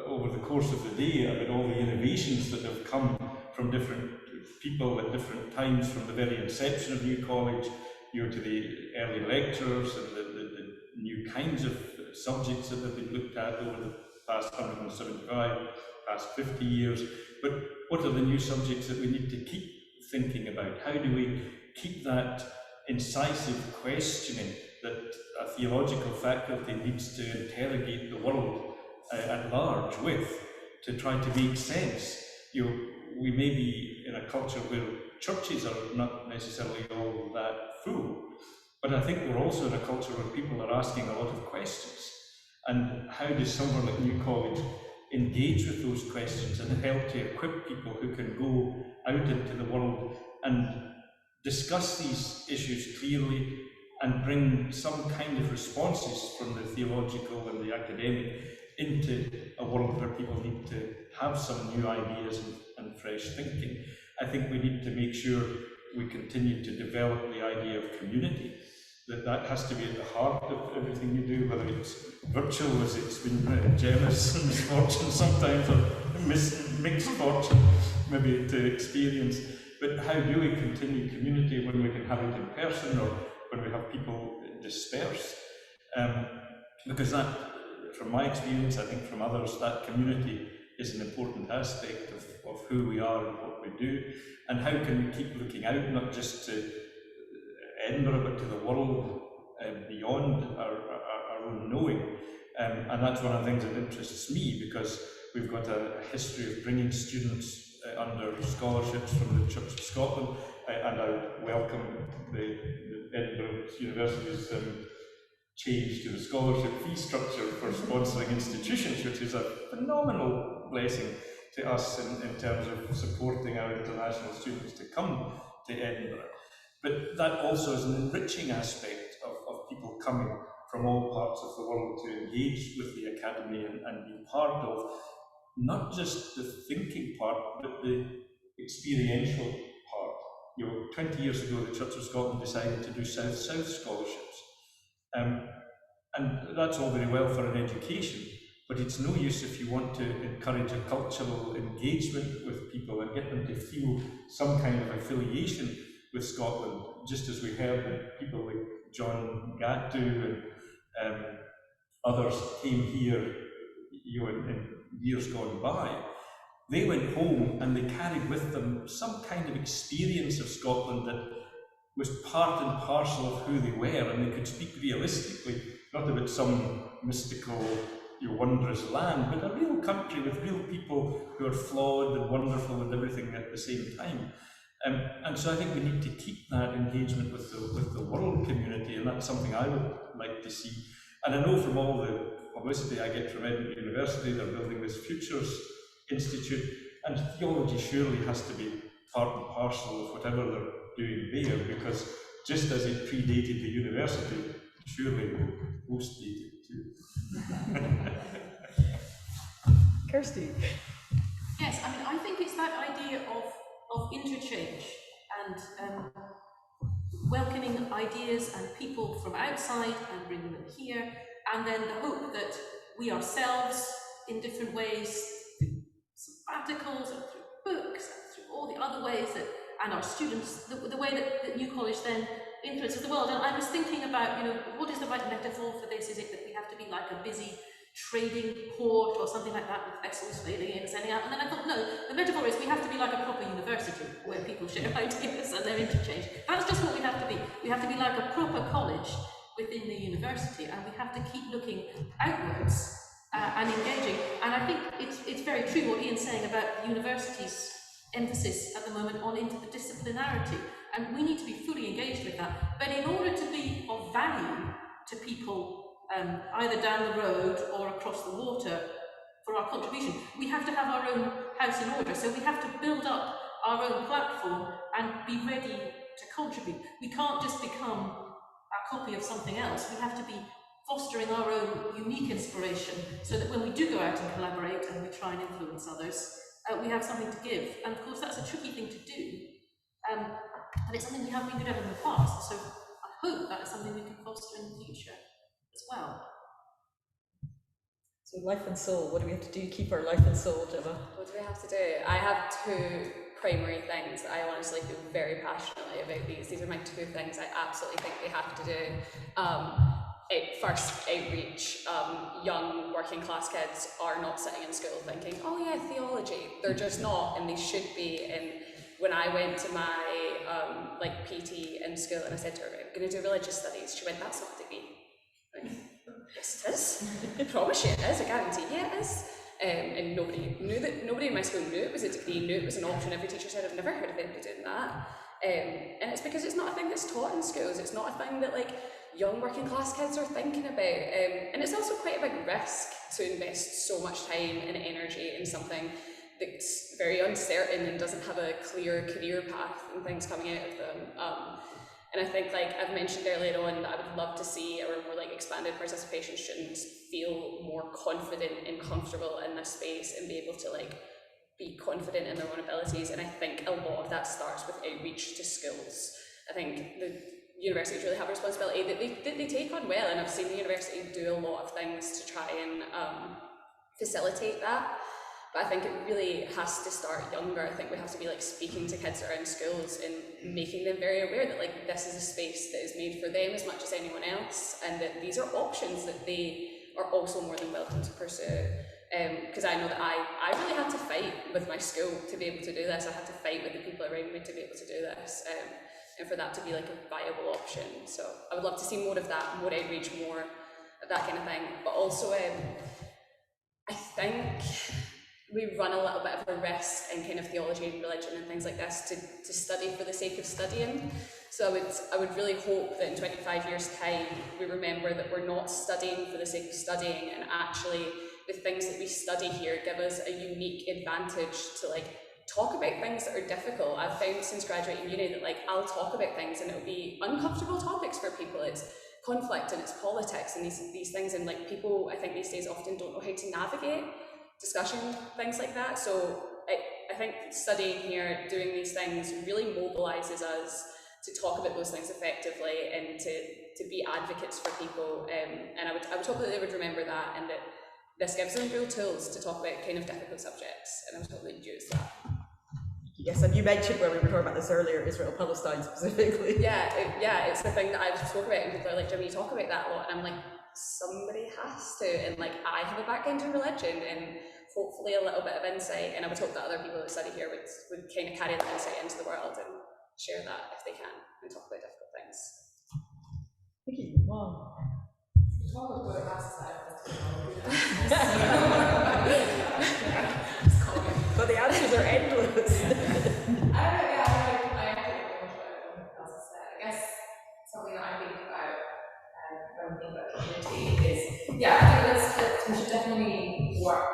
over the course of the day about all the innovations that have come from different people at different times, from the very inception of New College, you know, to the early lecturers and the new kinds of subjects that have been looked at over the past 175, past 50 years. But what are the new subjects that we need to keep thinking about? How do we keep that incisive questioning that a theological faculty needs to interrogate the world at large with, to try to make sense? You know, we may be in a culture where churches are not necessarily all that full, but I think we're also in a culture where people are asking a lot of questions. And how does somewhere like New College engage with those questions and help to equip people who can go out into the world and discuss these issues clearly and bring some kind of responses from the theological and the academic into a world where people need to have some new ideas and fresh thinking? I think we need to make sure we continue to develop the idea of community, that has to be at the heart of everything you do, whether it's virtual, as it's been Gemma's misfortune sometimes, or mixed fortune maybe to experience. But how do we continue community when we can have it in person, or when we have people dispersed? Because that, from my experience, I think from others, that community is an important aspect of who we are and what we do. And how can we keep looking out, not just to Edinburgh, but to the world beyond our own knowing. And that's one of the things that interests me, because we've got a history of bringing students under scholarships from the Church of Scotland, and I welcome the Edinburgh University's change to the scholarship fee structure for sponsoring institutions, which is a phenomenal blessing to us in terms of supporting our international students to come to Edinburgh. But that also is an enriching aspect of people coming from all parts of the world to engage with the Academy and be part of not just the thinking part, but the experiential part. 20 years ago, the Church of Scotland decided to do South-South scholarships. And that's all very well for an education, but it's no use if you want to encourage a cultural engagement with people and get them to feel some kind of affiliation with Scotland, just as we heard that people like John Gattu and others came here in years gone by. They went home and they carried with them some kind of experience of Scotland that was part and parcel of who they were, and they could speak realistically, not about some mystical, wondrous land, but a real country with real people who are flawed and wonderful and everything at the same time. And so I think we need to keep that engagement with the world community, and that's something I would like to see. And I know from all the publicity I get from Edinburgh University, they're building this Futures Institute, and theology surely has to be part and parcel of whatever they're doing there, because just as it predated the university, surely it will post-date it too. Kirsty. Yes, I mean, I think it's that idea of interchange and welcoming ideas and people from outside and bringing them here, and then the hope that we ourselves, in different ways, through sabbaticals and through books and through all the other ways that, and our students, the way that New College then influences the world. And I was thinking about, what is the right metaphor for this? Is it that we have to be like a busy trading port or something like that with vessels sailing in and sailing out? And then I thought, no, the metaphor is we have to be like a proper university where people share ideas and they're interchanged. That's just what we have to be. We have to be like a proper college within the university, and we have to keep looking outwards and engaging. And I think it's very true what Ian's saying about the university's emphasis at the moment on interdisciplinarity, and we need to be fully engaged with that. But in order to be of value to people either down the road or across the water for our contribution, we have to have our own house in order. So we have to build up our own platform and be ready to contribute. We can't just become a copy of something else. We have to be fostering our own unique inspiration so that when we do go out and collaborate and we try and influence others, we have something to give. And of course that's a tricky thing to do, and it's something we haven't been good at in the past, so I hope that is something we can foster in the future as well. So life and soul, what do we have to do to keep our life and soul, Gemma? What do we have to do? I have two primary things that I honestly feel very passionately about these. These are my two things I absolutely think we have to do. First, outreach. Young working class kids are not sitting in school thinking, oh yeah, theology. They're just not, and they should be. And when I went to my PT in school and I said to her, I'm going to do religious studies, she went, that's not a degree. Like, yes it is. I promise you it is, I guarantee you it is. And nobody in my school knew it was a degree, knew it was an option. Every teacher said, I've never heard of anybody doing that. And it's because it's not a thing that's taught in schools. It's not a thing that young working class kids are thinking about. And it's also quite a big risk to invest so much time and energy in something that's very uncertain and doesn't have a clear career path and things coming out of them. And I think, I've mentioned earlier on, that I would love to see a more expanded participation students feel more confident and comfortable in this space and be able to be confident in their own abilities. And I think a lot of that starts with outreach to schools. I think the universities really have a responsibility that they take on well, and I've seen the university do a lot of things to try and facilitate that. But I think it really has to start younger. I think we have to be speaking to kids that are in schools and making them very aware that this is a space that is made for them as much as anyone else, and that these are options that they are also more than welcome to pursue. Because I know that I really had to fight with my school to be able to do this. I had to fight with the people around me to be able to do this, and for that to be a viable option. So I would love to see more of that, more outreach, more of that kind of thing. But also, I think we run a little bit of a risk in kind of theology and religion and things like this to study for the sake of studying. So I would really hope that in 25 years' time we remember that we're not studying for the sake of studying, and actually the things that we study here give us a unique advantage to like talk about things that are difficult. I've found since graduating uni that like I'll talk about things and it'll be uncomfortable topics for people. It's conflict and it's politics and these things, and like people I think these days often don't know how to navigate discussion, things like that. So I think studying here, doing these things really mobilises us to talk about those things effectively and to be advocates for people, and I would hope that they would remember that, and that this gives them real tools to talk about kind of difficult subjects, and I would hope they'd use that. Yes, and you mentioned when we were talking about this earlier, Israel-Palestine specifically. Yeah, it's the thing that I've spoken about, and people are like, Jimmy, you talk about that a lot, and I'm like, somebody has to, and like I have a background in religion and hopefully a little bit of insight, and I would hope that other people that study here would kind of carry that insight into the world and share that if they can and talk about difficult things. Thank you. Wow. But the answers are endless. I guess something that I think about when thinking about community is, I think we should definitely work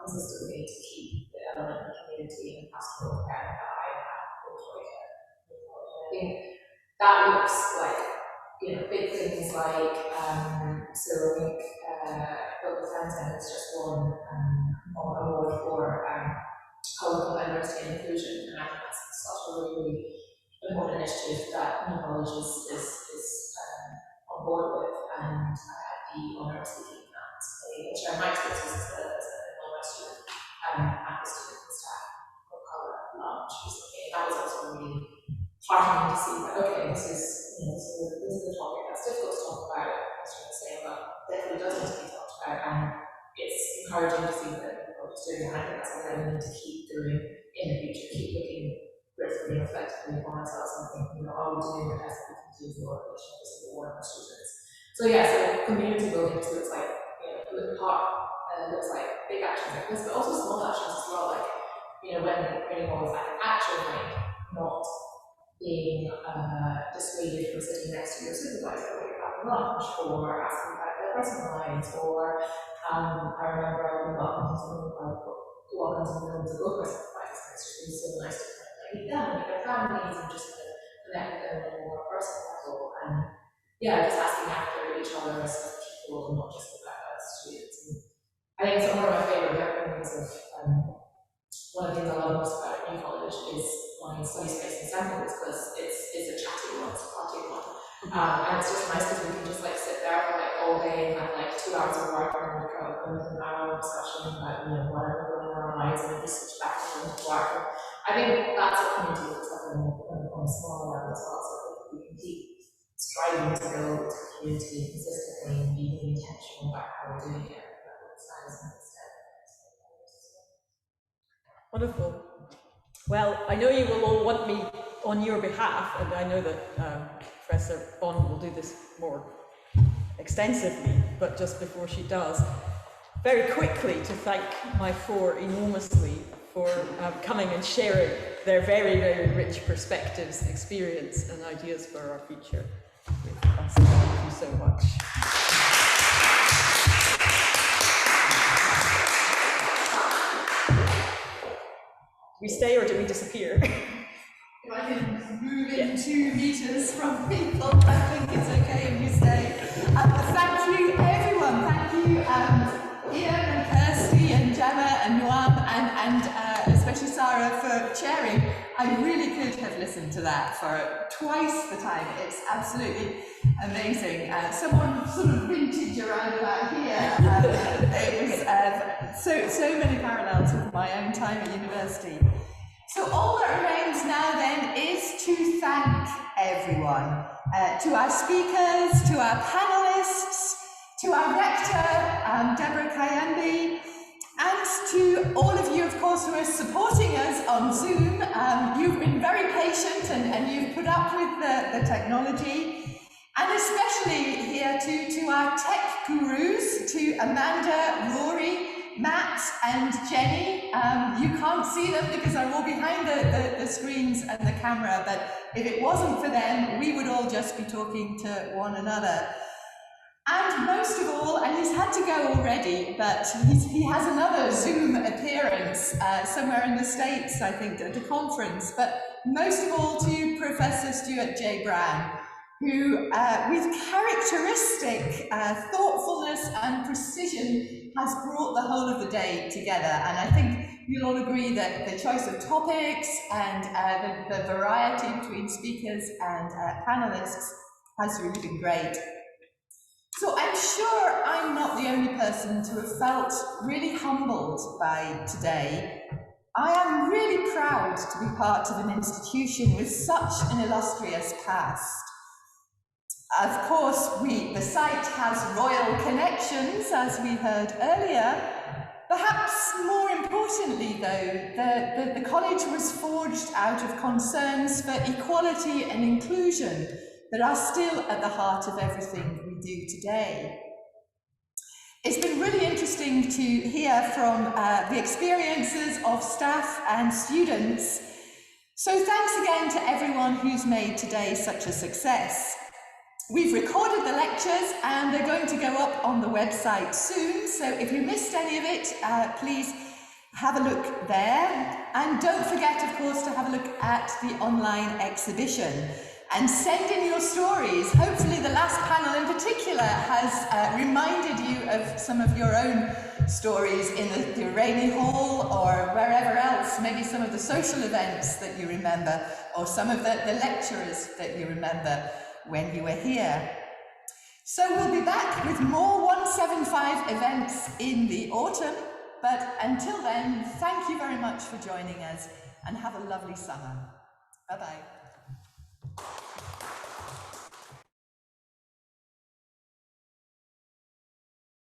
consistently to keep the element of community and pastoral care that I have enjoyed here. I think that looks like, big things like, so I think Global Fountain has just won an award for co-working diversity and inclusion, and I think that's such a really important initiative that New College is on board with, and I had the honour of speaking at a share my experiences as a non-white student at the student and staff of colour lunch recently. That was also really heartening to see that, okay, this is a topic that's difficult to talk about, I was trying to say, but definitely does need to be talked about, and it's encouraging to see that people are doing it, and I think that's something that we need to keep doing in the future, keep looking critically and reflectively upon ourselves and thinking, are we doing the best that we can do for the work of students? So community building just looks like, looks like big actions like this, but also small actions as well, like, when it involves action, like not being dissuaded from sitting next to your supervisor when you're having lunch, or asking about their personal lives, or I remember when welcome to the room to go personal lives, it's just been so nice to meet them, meet their families, and just kind of connect with them on a more personal level, and just asking after each other as people, and not just about as students. And I think it's one of my favourite memories of one of the things I love most about New College is my study space in Central, because it's a chatty one, it's a party one, and it's just nice because we can just like sit there for like all day and have like 2 hours of work and we go and an hour of discussion about whatever going on in our lives, and then just switch back to work. I think that's what community looks like on a smaller level as well, so we can keep striving to build community consistently and be really intentional about how we're doing it. Wonderful. Well, I know you will all want me on your behalf, and I know that Professor Bond will do this more extensively, but just before she does, very quickly to thank my four enormously for coming and sharing their very, very rich perspectives, experience, and ideas for our future with us. Thank you so much. Do we stay or do we disappear? If I can move in 2 meters from people, I think it's okay if you stay. Thank you, everyone. Thank you, Ian and Kirsty and Gemma and Nuam and especially Sara for chairing. I really could have listened to that for twice the time. It's absolutely amazing. Someone sort of vintage around about here. It was so many parallels with my own time at university. So all that remains now then is to thank everyone, to our speakers, to our panelists, to our rector, Deborah Kayambi, and to all of you, of course, who are supporting us on Zoom. You've been very patient and you've put up with the technology. And especially here to our tech gurus, to Amanda, Rory, Matt and Jenny. You can't see them because they're all behind the screens and the camera, but if it wasn't for them, we would all just be talking to one another. And And most of all, and he's had to go already, but he has another Zoom appearance somewhere in the States, I think, at a conference. But most of all to Professor Stuart J. Brown, who, with characteristic thoughtfulness and precision, has brought the whole of the day together. And I think you'll all agree that the choice of topics and the variety between speakers and panelists has really been great. So I'm sure I'm not the only person to have felt really humbled by today. I am really proud to be part of an institution with such an illustrious past. Of course, the site has royal connections, as we heard earlier. Perhaps more importantly, though, the college was forged out of concerns for equality and inclusion that are still at the heart of everything we do today. It's been really interesting to hear from the experiences of staff and students. So thanks again to everyone who's made today such a success. We've recorded the lectures and they're going to go up on the website soon. So if you missed any of it, please have a look there. And don't forget, of course, to have a look at the online exhibition. And send in your stories. Hopefully the last panel in particular has reminded you of some of your own stories in the Rainy Hall or wherever else, maybe some of the social events that you remember, or some of the lecturers that you remember when you were here. So we'll be back with more 175 events in the autumn, but until then, thank you very much for joining us and have a lovely summer. Bye-bye.